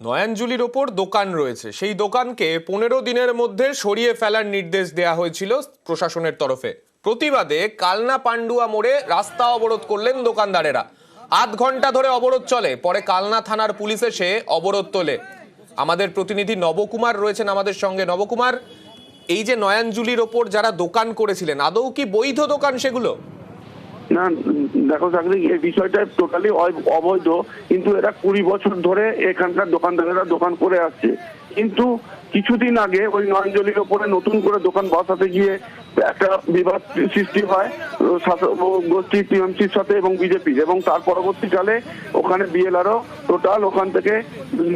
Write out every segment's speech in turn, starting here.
নয়াঞ্জলির ওপর দোকান রয়েছে, সেই দোকানকে 15 দিনের মধ্যে সরিয়ে ফেলার নির্দেশ দেয়া হয়েছিল প্রশাসনের তরফে। প্রতিবাদে কালনা পান্ডুয়া মোড়ে রাস্তা অবরোধ করলেন দোকানদারেরা। আধ ঘন্টা ধরে অবরোধ চলে, পরে কালনা থানার পুলিশ এসে অবরোধ তোলে। আমাদের প্রতিনিধি নবকুমার রয়েছেন আমাদের সঙ্গে। নবকুমার, এই যে নয়াঞ্জলির ওপর যারা দোকান করেছিলেন, আদৌ কি বৈধ দোকান সেগুলো? না, দেখো চাকরি, এই বিষয়টা টোটালি অবৈধ। কিন্তু এরা 20 বছর ধরে এখানকার দোকানদারেরা দোকান করে আসছে। কিন্তু কিছুদিন আগে ওই নয়াঞ্জলির ওপরে নতুন করে দোকান বসাতে গিয়ে একটা বিবাদ সৃষ্টি হয় গোষ্ঠী টিএমসির সাথে এবং বিজেপির, এবং তার পরবর্তীকালে ওখানে বিএলআরও টোটাল ওখান থেকে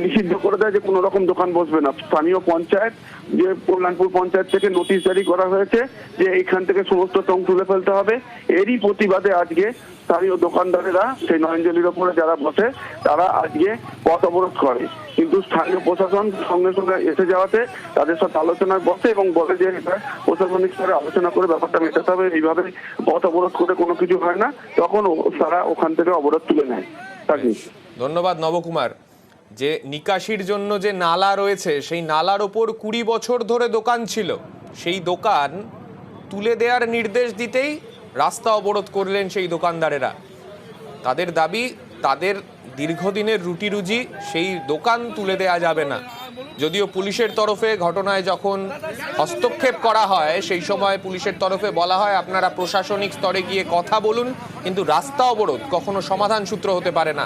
নিষিদ্ধ করে দেয় যে কোনো রকম দোকান বসবে না। স্থানীয় পঞ্চায়েত, যে কল্যাণপুর পঞ্চায়েত থেকে নোটিশ জারি করা হয়েছে যে এইখান থেকে সমস্ত টং তুলে ফেলতে হবে। এরই প্রতিবাদে আজকে স্থানীয় দোকানদারেরা সেই নয়াঞ্জলির ওপরে যারা বসে তারা আজকে পথ অবরোধ করে। কিন্তু স্থানীয় প্রশাসন সঙ্গে সঙ্গে এসে যাওয়াতে তাদের সাথে আলোচনায় বসে এবং বলে যে এটা প্রশাসনিক স্তরে আলোচনা করে ব্যাপারটা মেটাতে হবে, এইভাবে পথ অবরোধ করে কোনো কিছু হয় না, তখন তারা ওখান থেকে অবরোধ তুলে নেয়। ধন্যবাদ নবকুমার। যে নিকাশির জন্য যে নালা রয়েছে, সেই নালার ওপর 20 বছর ধরে দোকান ছিল, সেই দোকান তুলে দেওয়ার নির্দেশ দিতেই রাস্তা অবরোধ করলেন সেই দোকানদারেরা। তাদের দাবি, তাদের দীর্ঘদিনের রুটি রুজি, সেই দোকান তুলে দেয়া যাবে না। যদিও পুলিশের তরফে ঘটনায় যখন হস্তক্ষেপ করা হয়, সেই সময় পুলিশের তরফে বলা হয় আপনারা প্রশাসনিক স্তরে গিয়ে কথা বলুন, কিন্তু রাস্তা অবরোধ কখনো সমাধান সূত্র হতে পারে না।